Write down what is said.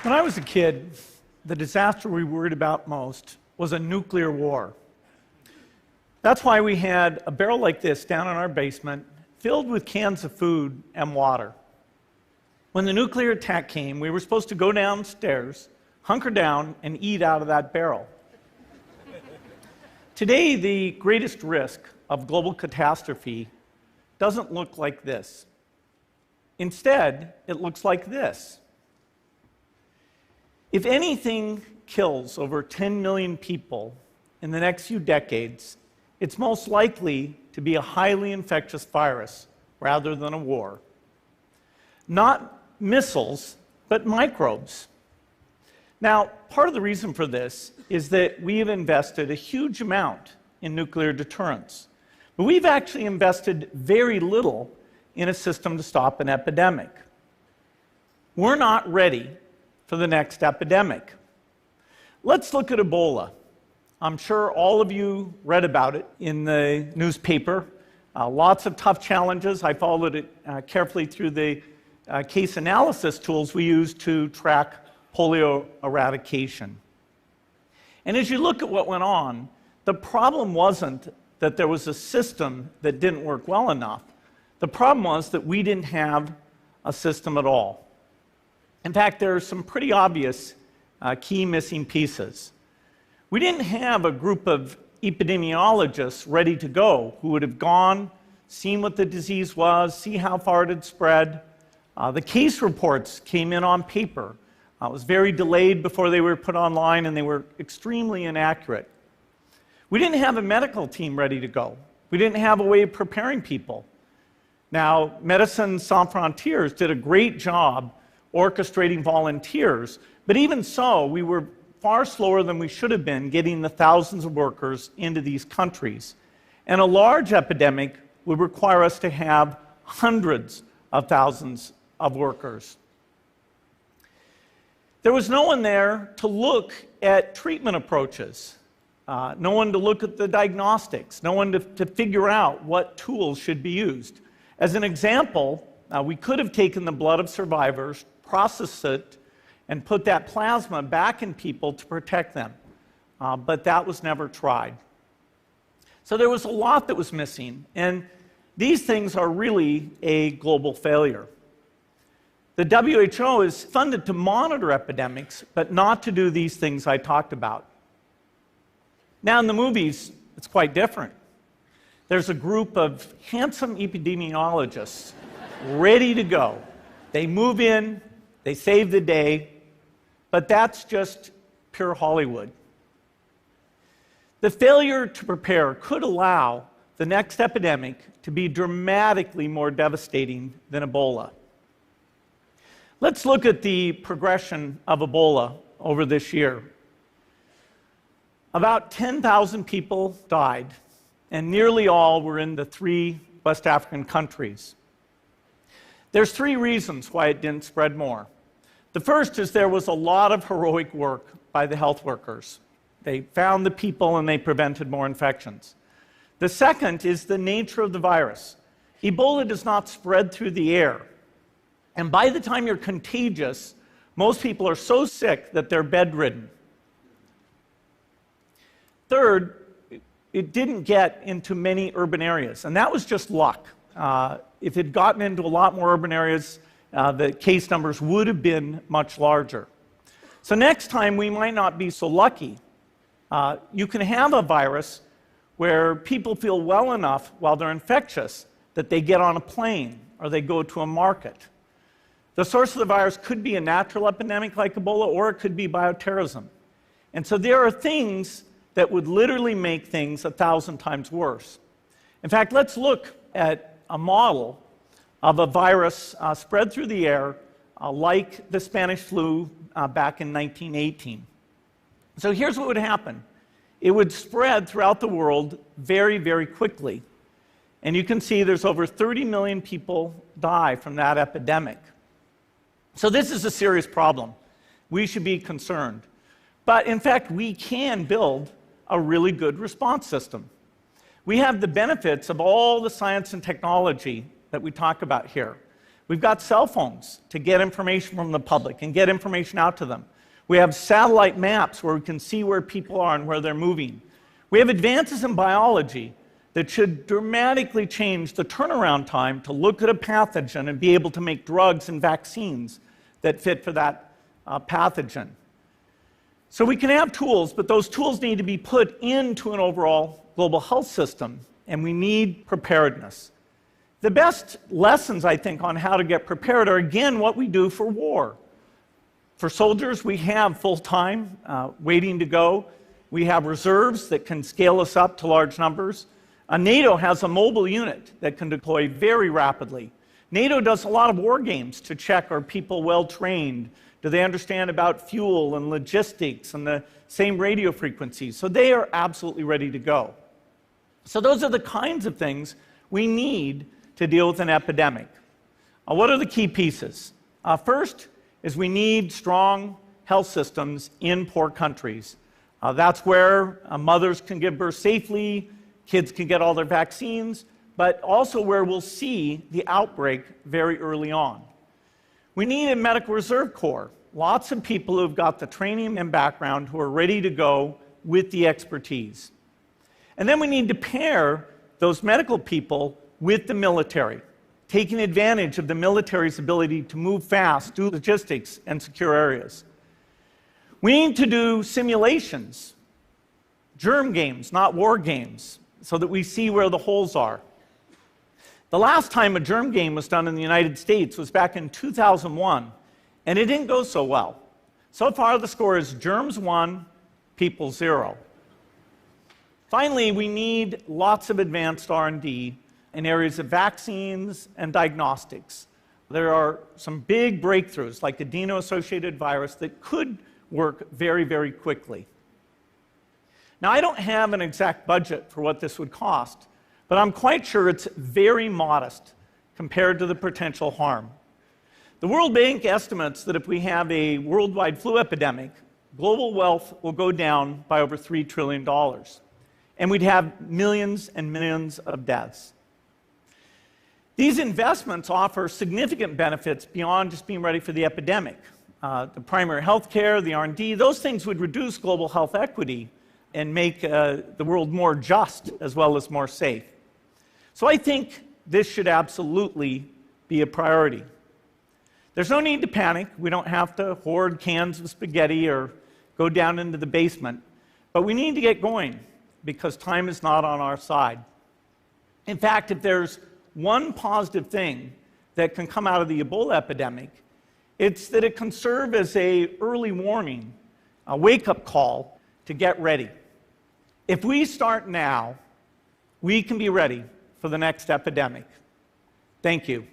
When I was a kid, the disaster we worried about most was a nuclear war. That's why we had a barrel like this down in our basement, filled with cans of food and water. When the nuclear attack came, we were supposed to go downstairs, hunker down, and eat out of that barrel. Today, the greatest risk of global catastrophe doesn't look like this. Instead, it looks like this. If anything kills over 10 million people in the next few decades, it's most likely to be a highly infectious virus rather than a war. Not missiles, but microbes. Now, part of the reason for this is that we have invested a huge amount in nuclear deterrence, but we've actually invested very little in a system to stop an epidemic. We're not ready for the next epidemic. Let's look at Ebola. I'm sure all of you read about it in the newspaper. Lots of tough challenges. I followed it carefully through the case analysis tools we use to track polio eradication. And as you look at what went on, the problem wasn't that there was a system that didn't work well enough. The problem was that we didn't have a system at all. In fact, there are some pretty obvious key missing pieces. We didn't have a group of epidemiologists ready to go who would have gone, seen what the disease was, see how far it had spread. The case reports came in on paper. It was very delayed before they were put online, and they were extremely inaccurate. We didn't have a medical team ready to go. We didn't have a way of preparing people. Now, Médecins Sans Frontières did a great job orchestrating volunteers, but even so, we were far slower than we should have been getting the thousands of workers into these countries. And a large epidemic would require us to have hundreds of thousands of workers. There was no one there to look at treatment approaches, no one to look at the diagnostics, no one to figure out what tools should be used. As an example, we could have taken the blood of survivors, processed it, and put that plasma back in people to protect them. But that was never tried. So there was a lot that was missing, and these things are really a global failure. The WHO is funded to monitor epidemics, but not to do these things I talked about. Now in the movies, it's quite different. There's a group of handsome epidemiologists ready to go. They move in, they save the day, but that's just pure Hollywood. The failure to prepare could allow the next epidemic to be dramatically more devastating than Ebola. Let's look at the progression of Ebola over this year. About 10,000 people died, and nearly all were in the 3 West African countries. There's 3 reasons why it didn't spread more. The first is there was a lot of heroic work by the health workers. They found the people and they prevented more infections. The second is the nature of the virus. Ebola does not spread through the air. And by the time you're contagious, most people are so sick that they're bedridden. Third, it didn't get into many urban areas, and that was just luck. If it had gotten into a lot more urban areas, the case numbers would have been much larger. So next time, we might not be so lucky. You can have a virus where people feel well enough while they're infectious that they get on a plane or they go to a market. The source of the virus could be a natural epidemic like Ebola, or it could be bioterrorism. And so there are things that would literally make things 1,000 times worse. In fact, let's look at a model of a virus spread through the air like the Spanish flu back in 1918. So here's what would happen. It would spread throughout the world very, very quickly. And you can see there's over 30 million people die from that epidemic. So this is a serious problem. We should be concerned. But in fact, we can build a really good response system. We have the benefits of all the science and technology that we talk about here. We've got cell phones to get information from the public and get information out to them. We have satellite maps where we can see where people are and where they're moving. We have advances in biology that should dramatically change the turnaround time to look at a pathogen and be able to make drugs and vaccines that fit for that pathogen. So we can have tools, but those tools need to be put into an overall global health system, and we need preparedness. The best lessons, I think, on how to get prepared are, again, what we do for war. For soldiers, we have full-time waiting to go. We have reserves that can scale us up to large numbers. NATO has a mobile unit that can deploy very rapidly. NATO does a lot of war games to check, are people well trained? Do they understand about fuel and logistics and the same radio frequencies? So they are absolutely ready to go. So those are the kinds of things we need to deal with an epidemic. What are the key pieces? First is we need strong health systems in poor countries. That's where mothers can give birth safely, kids can get all their vaccines, but also where we'll see the outbreak very early on. We need a medical reserve corps, lots of people who've got the training and background who are ready to go with the expertise. And then we need to pair those medical people with the military, taking advantage of the military's ability to move fast, do logistics, and secure areas. We need to do simulations, germ games, not war games, so that we see where the holes are. The last time a germ game was done in the United States was back in 2001, and it didn't go so well. So far, the score is germs 1, people 0. Finally, we need lots of advanced R&D in areas of vaccines and diagnostics. There are some big breakthroughs, like adeno-associated virus, that could work very, very quickly. Now, I don't have an exact budget for what this would cost, but I'm quite sure it's very modest compared to the potential harm. The World Bank estimates that if we have a worldwide flu epidemic, global wealth will go down by over $3 trillion, and we'd have millions and millions of deaths. These investments offer significant benefits beyond just being ready for the epidemic. The primary health care, the R&D, those things would reduce global health equity and make the world more just as well as more safe. So I think this should absolutely be a priority. There's no need to panic. We don't have to hoard cans of spaghetti or go down into the basement. But we need to get going because time is not on our side. In fact, if there's one positive thing that can come out of the Ebola epidemic, it's that it can serve as an early warning, a wake-up call to get ready. If we start now, we can be ready for the next epidemic. Thank you.